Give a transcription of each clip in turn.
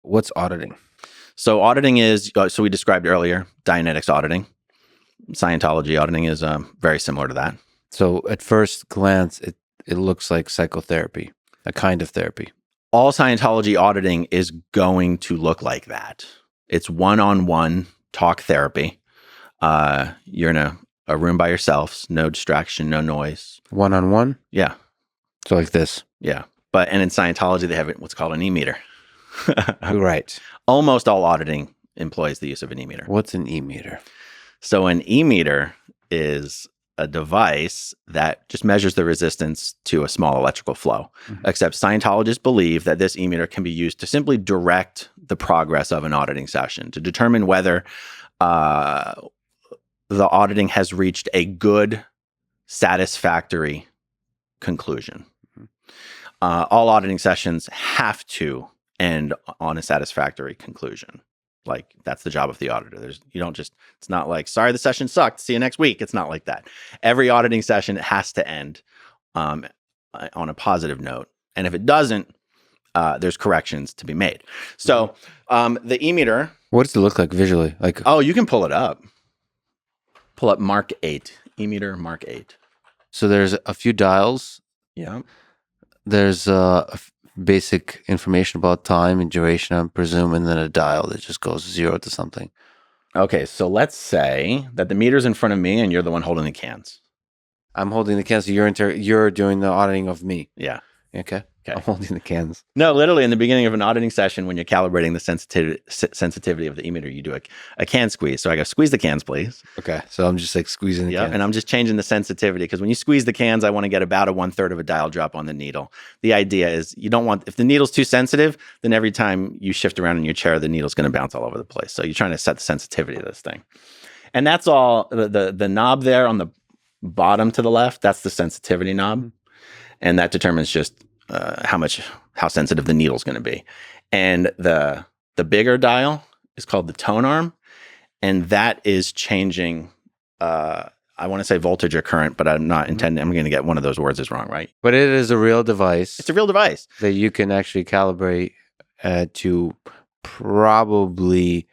what's auditing? So auditing is, so we described earlier, Dianetics auditing. Scientology auditing is very similar to that. So at first glance, it looks like psychotherapy, a kind of therapy. All Scientology auditing is going to look like that. It's one-on-one talk therapy. You're in a room by yourselves, no distraction, no noise. One-on-one? Yeah. So like this? Yeah. And in Scientology, they have what's called an e-meter. Right. Almost all auditing employs the use of an e-meter. What's an e-meter? So an e-meter is a device that just measures the resistance to a small electrical flow. Mm-hmm. Except Scientologists believe that this e-meter can be used to simply direct the progress of an auditing session, to determine whether the auditing has reached a good, satisfactory conclusion. Mm-hmm. All auditing sessions have to end on a satisfactory conclusion. Like, that's the job of the auditor. It's not like, sorry, the session sucked, see you next week. It's not like that. Every auditing session has to end on a positive note. And if it doesn't, there's corrections to be made. So the e-meter. What does it look like visually? Oh, you can pull it up. Pull up Mark 8, e-meter Mark 8. So there's a few dials. Yeah. There's basic information about time and duration, I presume, and then a dial that just goes 0 to something. Okay, so let's say that the meter's in front of me and you're the one holding the cans. I'm holding the cans, so you're doing the auditing of me. Yeah. Okay. I'm holding the cans. No, literally in the beginning of an auditing session, when you're calibrating the sensitivity of the e-meter, you do a can squeeze. So I go, squeeze the cans, please. Okay. So I'm just like squeezing the cans. And I'm just changing the sensitivity, because when you squeeze the cans, I want to get about a 1/3 of a dial drop on the needle. The idea is you don't want, if the needle's too sensitive, then every time you shift around in your chair, the needle's going to bounce all over the place. So you're trying to set the sensitivity of this thing. And that's all, the knob there on the bottom to the left, that's the sensitivity knob. And that determines just how sensitive the needle is going to be. And the bigger dial is called the tone arm, and that is changing, I want to say voltage or current, but I'm not intending, I'm going to get one of those words is wrong, right? But it is a real device. It's a real device that you can actually calibrate to probably,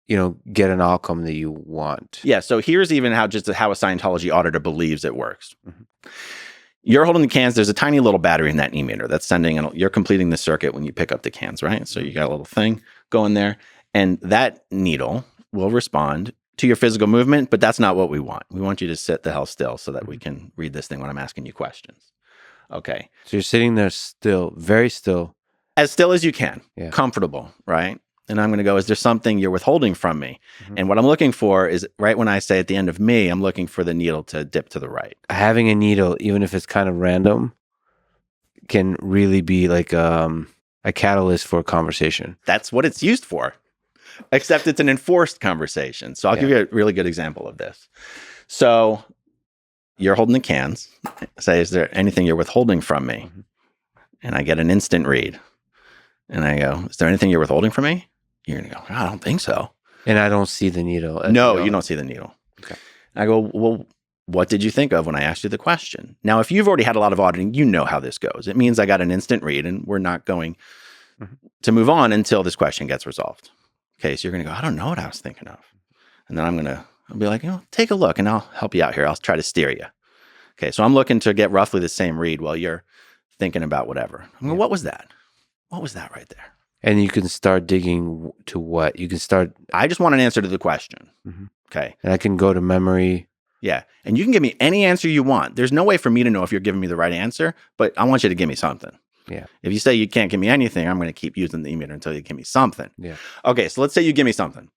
get an outcome that you want. Yeah. So here's even how a Scientology auditor believes it works. Mm-hmm. You're holding the cans. There's a tiny little battery in that e-meter that's you're completing the circuit when you pick up the cans, right? So you got a little thing going there, and that needle will respond to your physical movement, but that's not what we want. We want you to sit the hell still so that we can read this thing when I'm asking you questions. Okay. So you're sitting there still, very still. As still as you can, comfortable, right? And I'm going to go, is there something you're withholding from me? Mm-hmm. And what I'm looking for is, right when I say at the end of me, I'm looking for the needle to dip to the right. Having a needle, even if it's kind of random, can really be like a catalyst for a conversation. That's what it's used for, except it's an enforced conversation. So I'll give you a really good example of this. So you're holding the cans. Say, is there anything you're withholding from me? Mm-hmm. And I get an instant read. And I go, is there anything you're withholding from me? You're going to go, I don't think so. And I don't see the needle. No, you don't see the needle. Okay. I go, well, what did you think of when I asked you the question? Now, if you've already had a lot of auditing, you know how this goes. It means I got an instant read, and we're not going to move on until this question gets resolved. Okay, so you're going to go, I don't know what I was thinking of. And then I'll be like, take a look, and I'll help you out here. I'll try to steer you. Okay, so I'm looking to get roughly the same read while you're thinking about whatever. I'm going, what was that? What was that right there? And you can start digging to what? I just want an answer to the question. Mm-hmm. Okay. And I can go to memory. Yeah. And you can give me any answer you want. There's no way for me to know if you're giving me the right answer, but I want you to give me something. Yeah. If you say you can't give me anything, I'm going to keep using the e-meter until you give me something. Yeah. Okay. So let's say you give me something.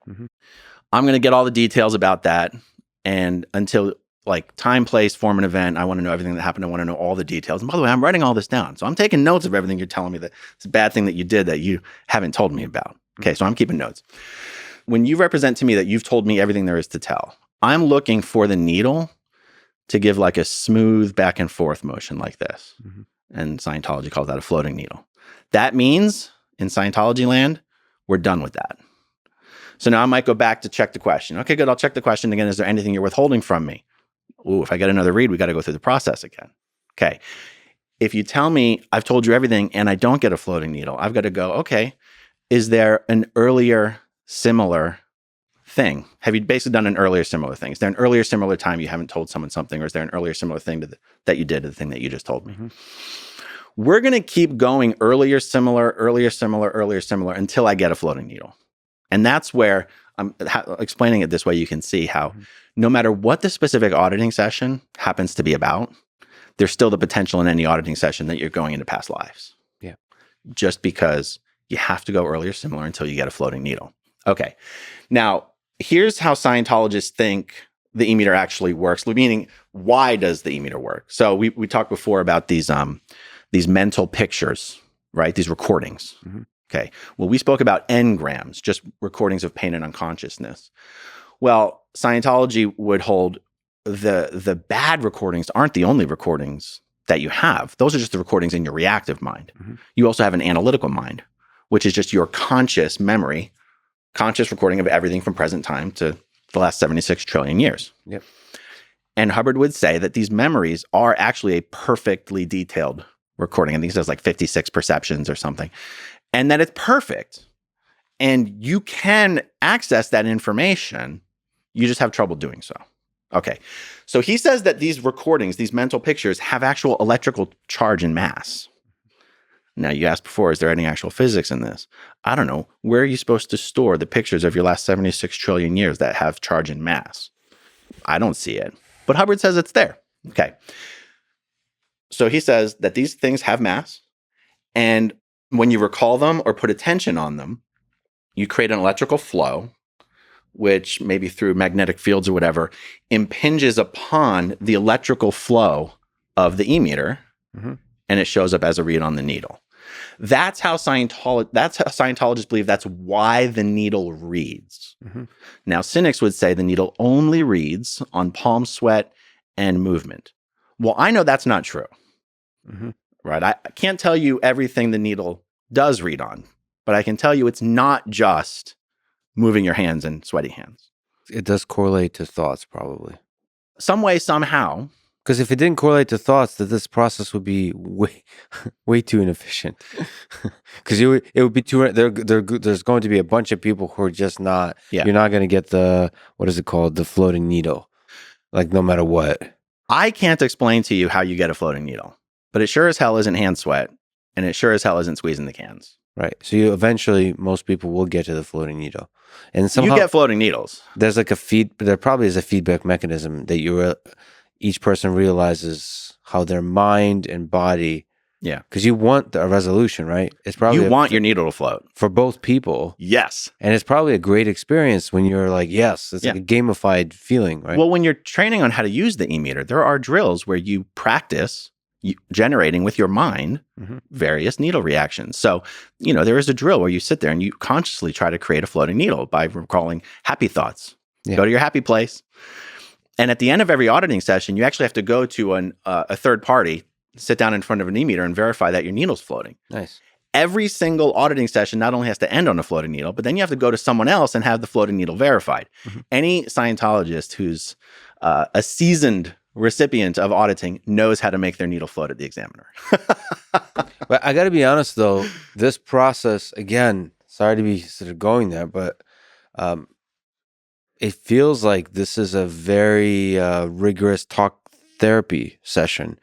Mm-hmm. I'm going to get all the details about that. And until like time, place, form, and event, I want to know everything that happened. I want to know all the details. And by the way, I'm writing all this down. So I'm taking notes of everything you're telling me that it's a bad thing that you did that you haven't told me about. Okay, so I'm keeping notes. When you represent to me that you've told me everything there is to tell, I'm looking for the needle to give like a smooth back and forth motion like this. Mm-hmm. And Scientology calls that a floating needle. That means in Scientology land, we're done with that. So now I might go back to check the question. Okay, good. I'll check the question again. Is there anything you're withholding from me? Ooh, if I get another read, we got to go through the process again. Okay. If you tell me I've told you everything and I don't get a floating needle, I've got to go, okay, is there an earlier similar thing? Have you basically done an earlier similar thing? Is there an earlier similar time you haven't told someone something, or is there an earlier similar thing that you did to the thing that you just told me? We're going to keep going earlier similar until I get a floating needle. And that's where I'm explaining it this way. You can see how no matter what the specific auditing session happens to be about, there's still the potential in any auditing session that you're going into past lives. Yeah. Just because you have to go earlier similar until you get a floating needle. Okay. Now, here's how Scientologists think the e-meter actually works, meaning why does the e-meter work? So we talked before about these mental pictures, right? These recordings. Okay. Well, we spoke about engrams, just recordings of pain and unconsciousness. Well, Scientology would hold the bad recordings aren't the only recordings that you have. Those are just the recordings in your reactive mind. You also have an analytical mind, which is just your conscious memory, conscious recording of everything from present time to the last 76 trillion years. Yep. And Hubbard would say that these memories are actually a perfectly detailed recording. I think he says like 56 perceptions or something. And that it's perfect. And you can access that information. You just have trouble doing so. Okay. So he says that these recordings, these mental pictures, have actual electrical charge and mass. Now, you asked before, is there any actual physics in this? I don't know. Where are you supposed to store the pictures of your last 76 trillion years that have charge and mass? I don't see it. But Hubbard says it's there. Okay. So he says that these things have mass. And when you recall them or put attention on them, you create an electrical flow, which maybe through magnetic fields or whatever, impinges upon the electrical flow of the e-meter, and it shows up as a read on the needle. That's how Scientologists believe that's why the needle reads. Now, cynics would say the needle only reads on palm sweat and movement. Well, I know that's not true. Right? I can't tell you everything the needle does read on, but I can tell you it's not just moving your hands and sweaty hands. It does correlate to thoughts, probably. Some way, somehow. Because if it didn't correlate to thoughts, that this process would be way too inefficient. Because it would be too. There's going to be a bunch of people who are just not. Yeah. You're not going to get the, what is it called, the floating needle, like no matter what. I can't explain to you how you get a floating needle, but it sure as hell isn't hand sweat, and it sure as hell isn't squeezing the cans. Right. So you eventually, most people will get to the floating needle, and somehow you get floating needles. There's like there probably is a feedback mechanism that each person realizes how their mind and body. Yeah. Because you want a resolution, right? It's probably you want your needle to float for both people. Yes. And it's probably a great experience when you're like, yes, it's like a gamified feeling, right? Well, when you're training on how to use the e-meter, there are drills where you practice generating with your mind various needle reactions. So, there is a drill where you sit there and you consciously try to create a floating needle by recalling happy thoughts. Yeah. Go to your happy place. And at the end of every auditing session, you actually have to go to a third party, sit down in front of an e-meter and verify that your needle's floating. Nice. Every single auditing session not only has to end on a floating needle, but then you have to go to someone else and have the floating needle verified. Any Scientologist who's a seasoned recipient of auditing knows how to make their needle float at the examiner. But I got to be honest, though, this process, again, sorry to be sort of going there, but it feels like this is a very rigorous talk therapy session.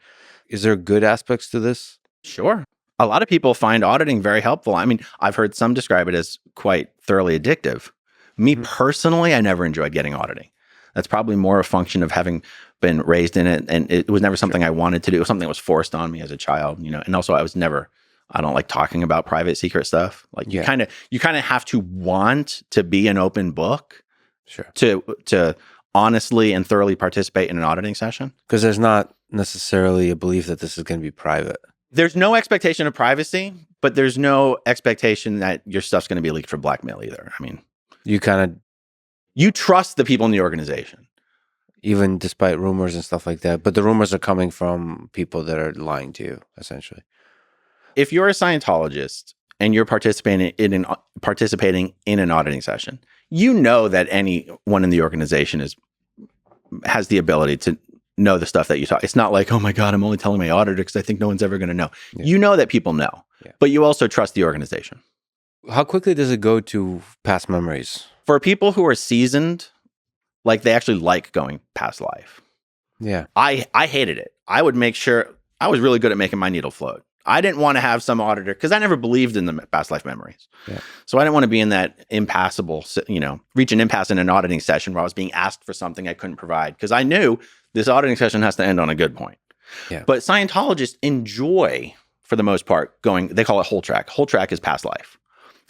Is there good aspects to this? Sure. A lot of people find auditing very helpful. I mean, I've heard some describe it as quite thoroughly addictive. Me personally, I never enjoyed getting auditing. That's probably more a function of having been raised in it, and it was never something I wanted to do. It was something that was forced on me as a child, and also I don't like talking about private secret stuff. Like you kind of have to want to be an open book to honestly and thoroughly participate in an auditing session. Because there's not necessarily a belief that this is going to be private. There's no expectation of privacy, but there's no expectation that your stuff's going to be leaked for blackmail either. I mean, you trust the people in the organization. Even despite rumors and stuff like that. But the rumors are coming from people that are lying to you, essentially. If you're a Scientologist and you're participating in an auditing session, you know that anyone in the organization has the ability to know the stuff that you talk. It's not like, oh my God, I'm only telling my auditor because I think no one's ever going to know. Yeah. You know that people know, but you also trust the organization. How quickly does it go to past memories? For people who are seasoned, like they actually like going past life. Yeah. I hated it. I would make sure I was really good at making my needle float. I didn't want to have some auditor because I never believed in the past life memories. Yeah. So I didn't want to be in that impassable, reach an impasse in an auditing session where I was being asked for something I couldn't provide because I knew this auditing session has to end on a good point. Yeah. But Scientologists enjoy, for the most part, they call it whole track. Whole track is past life.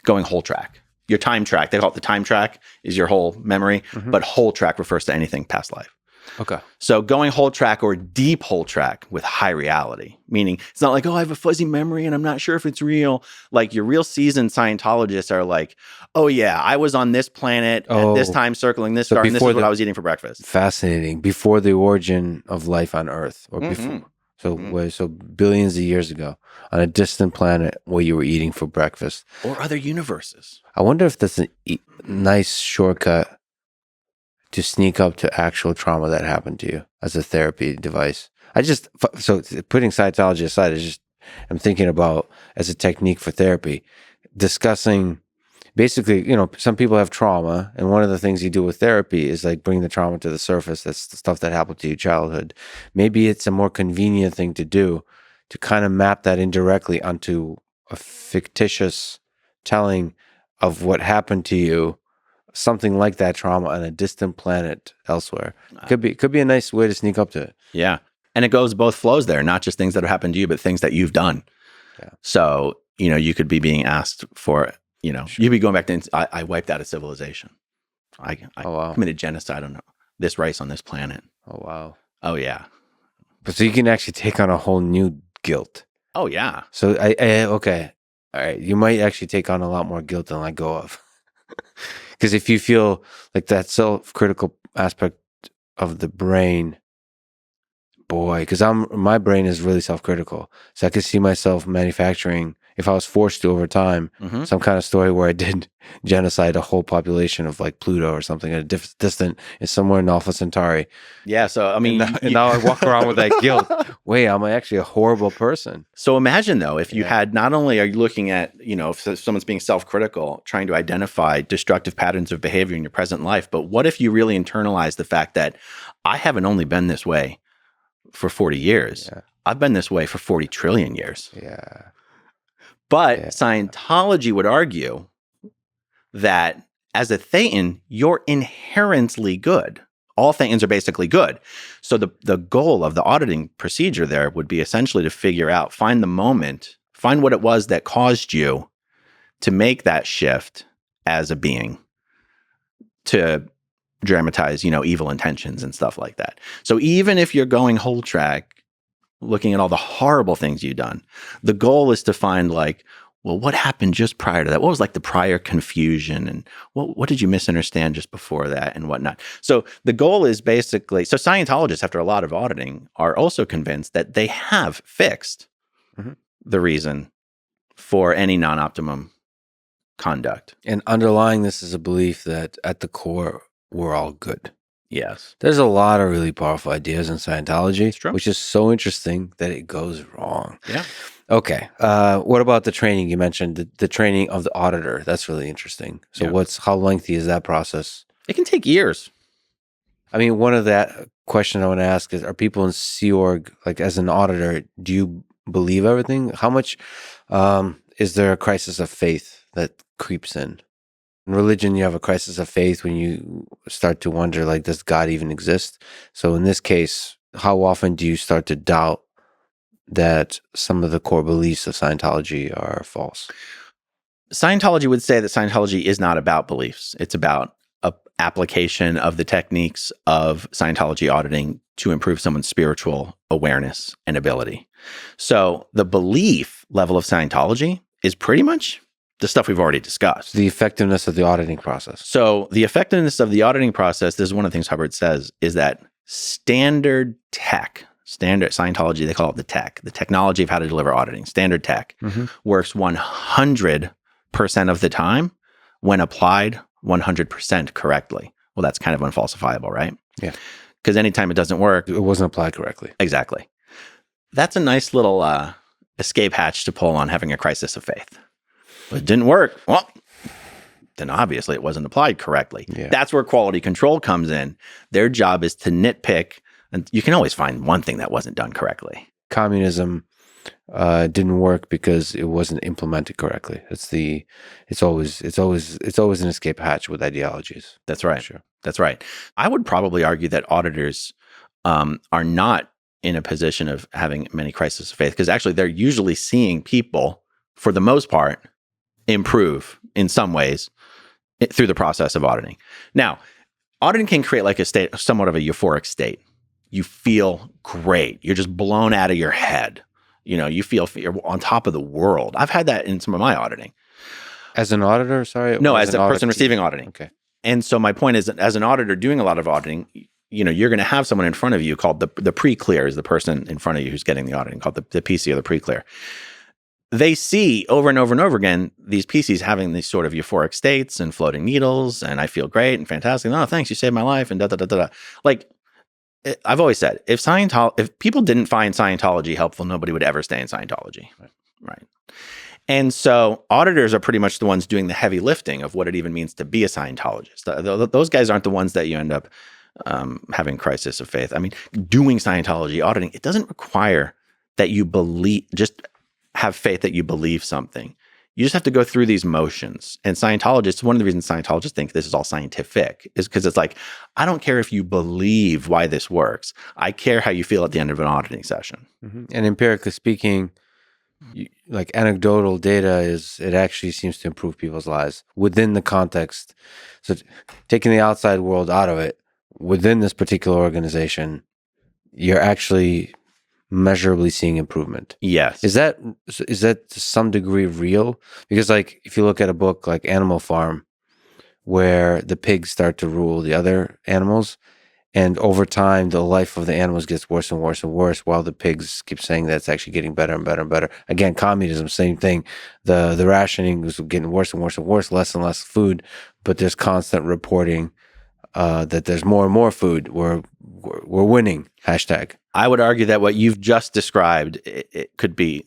Going whole track. Your time track, they call it the time track, is your whole memory, but whole track refers to anything past life. Okay. So going whole track or deep whole track with high reality, meaning it's not like, oh, I have a fuzzy memory and I'm not sure if it's real. Like your real seasoned Scientologists are like, oh yeah, I was on this planet at this time circling this star and this is what I was eating for breakfast. Fascinating. Before the origin of life on Earth or before. So billions of years ago on a distant planet what you were eating for breakfast. Or other universes. I wonder if that's a nice shortcut to sneak up to actual trauma that happened to you as a therapy device. So putting Scientology aside, I'm thinking about as a technique for therapy, discussing basically, some people have trauma, and one of the things you do with therapy is like bring the trauma to the surface. That's the stuff that happened to you in childhood. Maybe it's a more convenient thing to do to kind of map that indirectly onto a fictitious telling of what happened to you, something like that trauma on a distant planet elsewhere. Could be a nice way to sneak up to it. Yeah. And it goes both flows there, not just things that have happened to you, but things that you've done. Yeah. So, you could be being asked for, you'd be going back to, I wiped out a civilization. I committed genocide on this race on this planet. Oh, wow. Oh, yeah. But so you can actually take on a whole new guilt. Oh, yeah. So okay. All right. You might actually take on a lot more guilt than let go of. Because if you feel like that self-critical aspect of the brain, boy, because my brain is really self-critical. So I could see myself manufacturing, if I was forced to over time, some kind of story where I did genocide a whole population of like Pluto or something at a distant, somewhere in Alpha Centauri. Yeah. So, I mean, and now I walk around with that guilt. Wait, am I actually a horrible person? So imagine though, if you had, not only are you looking at, if someone's being self-critical, trying to identify destructive patterns of behavior in your present life, but what if you really internalize the fact that I haven't only been this way for 40 years. Yeah. I've been this way for 40 trillion years. Yeah. But Scientology would argue that as a Thetan, you're inherently good. All Thetans are basically good. So the goal of the auditing procedure there would be essentially to figure out, find the moment, find what it was that caused you to make that shift as a being, to dramatize, evil intentions and stuff like that. So even if you're going whole track, looking at all the horrible things you've done, the goal is to find like, well, what happened just prior to that? What was like the prior confusion, and what did you misunderstand just before that and whatnot? So the goal is basically, so Scientologists, after a lot of auditing, are also convinced that they have fixed the reason for any non-optimum conduct. And underlying this is a belief that at the core, we're all good. Yes. There's a lot of really powerful ideas in Scientology, which is so interesting that it goes wrong. Yeah. Okay. What about the training you mentioned? The training of the auditor. That's really interesting. So how lengthy is that process? It can take years. I mean, one of that question I want to ask is, are people in Sea Org, like as an auditor, do you believe everything? How much is there a crisis of faith that creeps in? In religion, you have a crisis of faith when you start to wonder, like, does God even exist? So in this case, how often do you start to doubt that some of the core beliefs of Scientology are false? Scientology would say that Scientology is not about beliefs. It's about an application of the techniques of Scientology auditing to improve someone's spiritual awareness and ability. So the belief level of Scientology is pretty much the stuff we've already discussed. The effectiveness of the auditing process. So the effectiveness of the auditing process, this is one of the things Hubbard says, is that standard Scientology, they call it the technology of how to deliver auditing, standard tech, works 100% of the time when applied 100% correctly. Well, that's kind of unfalsifiable, right? Yeah. Because anytime it doesn't work, it wasn't applied correctly. Exactly. That's a nice little escape hatch to pull on having a crisis of faith. it didn't work. Well, then obviously it wasn't applied correctly. Yeah. That's where quality control comes in. Their job is to nitpick, and you can always find one thing that wasn't done correctly. Communism didn't work because it wasn't implemented correctly. It's always an escape hatch with ideologies. That's right. Sure. That's right. I would probably argue that auditors are not in a position of having many crises of faith, because actually they're usually seeing people, for the most part, improve in some ways through the process of auditing. Now, auditing can create like a state, somewhat of a euphoric state. You feel great. You're just blown out of your head. You feel you're on top of the world. I've had that in some of my auditing. As an auditor, sorry? No, as a person receiving auditing. Okay. And so my point is that as an auditor doing a lot of auditing, you're going to have someone in front of you called the pre-clear, is the person in front of you who's getting the auditing, called the PC or the pre-clear. They see over and over and over again these PCs having these sort of euphoric states and floating needles, and I feel great and fantastic. Oh, thanks, you saved my life, and da da da da da. Like I've always said, if people didn't find Scientology helpful, nobody would ever stay in Scientology, right? And so auditors are pretty much the ones doing the heavy lifting of what it even means to be a Scientologist. Those guys aren't the ones that you end up having crisis of faith. I mean, doing Scientology auditing, it doesn't require that you just have faith that you believe something. You just have to go through these motions. And Scientologists, one of the reasons Scientologists think this is all scientific is because it's like, I don't care if you believe why this works. I care how you feel at the end of an auditing session. Mm-hmm. And empirically speaking, like anecdotal data it actually seems to improve people's lives within the context. So taking the outside world out of it, within this particular organization, you're actually measurably seeing improvement. Yes. Is that to some degree real? Because like if you look at a book like Animal Farm, where the pigs start to rule the other animals, and over time the life of the animals gets worse and worse and worse, while the pigs keep saying that it's actually getting better and better and better. Again, communism, same thing. The rationing was getting worse and worse and worse, less and less food, but there's constant reporting that there's more and more food. We're winning. #. I would argue that what you've just described, it could be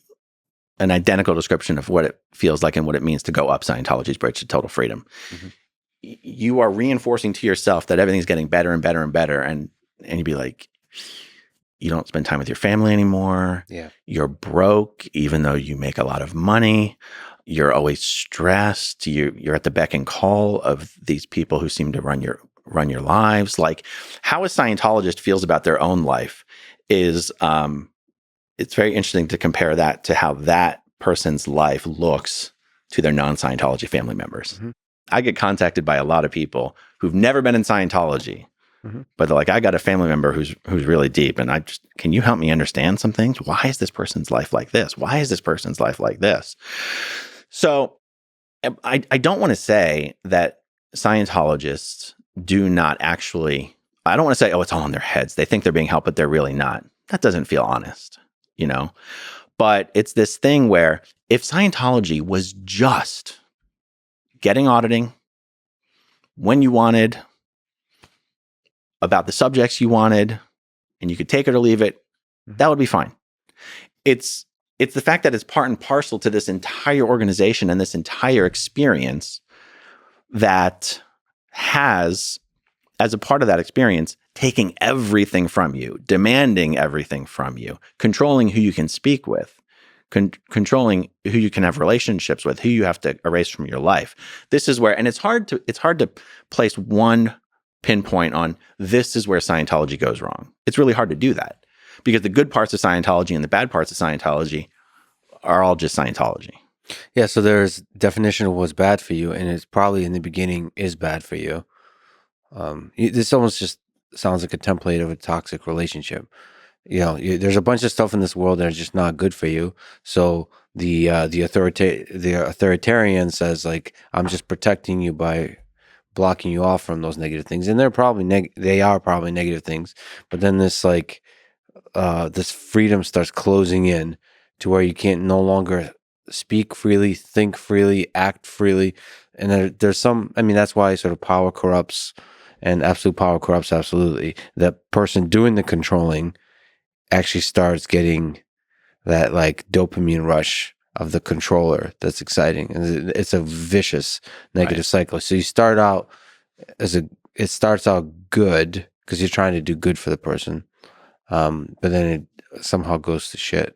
an identical description of what it feels like and what it means to go up Scientology's bridge to total freedom. Mm-hmm. You are reinforcing to yourself that everything's getting better and better and better, and you'd be like, you don't spend time with your family anymore. Yeah. You're broke, even though you make a lot of money. You're always stressed. You're at the beck and call of these people who seem to run your lives. Like how a Scientologist feels about their own life is, it's very interesting to compare that to how that person's life looks to their non-Scientology family members. Mm-hmm. I get contacted by a lot of people who've never been in Scientology, mm-hmm. but they're like, I got a family member who's really deep, and can you help me understand some things? Why is this person's life like this? Why is this person's life like this? So I don't want to say that Scientologists do not actually, I don't want to say, oh, it's all in their heads. They think they're being helped, but they're really not. That doesn't feel honest, But it's this thing where if Scientology was just getting auditing when you wanted, about the subjects you wanted, and you could take it or leave it, that would be fine. It's the fact that it's part and parcel to this entire organization and this entire experience that has, as a part of that experience, taking everything from you, demanding everything from you, controlling who you can speak with, controlling who you can have relationships with, who you have to erase from your life. This is where, and it's hard to place one pinpoint on this is where Scientology goes wrong. It's really hard to do that because the good parts of Scientology and the bad parts of Scientology are all just Scientology. Yeah, so there's definition of what's bad for you, and it's probably in the beginning is bad for you. This almost just sounds like a template of a toxic relationship. There's a bunch of stuff in this world that are just not good for you. So the authoritarian says, like, I'm just protecting you by blocking you off from those negative things, and they are probably negative things. But then this this freedom starts closing in to where you can't no longer speak freely, think freely, act freely, and there's some. I mean, that's why sort of power corrupts, and absolute power corrupts absolutely. The person doing the controlling actually starts getting that like dopamine rush of the controller that's exciting, and it's a vicious negative cycle. So you start out it starts out good because you're trying to do good for the person, but then it somehow goes to shit.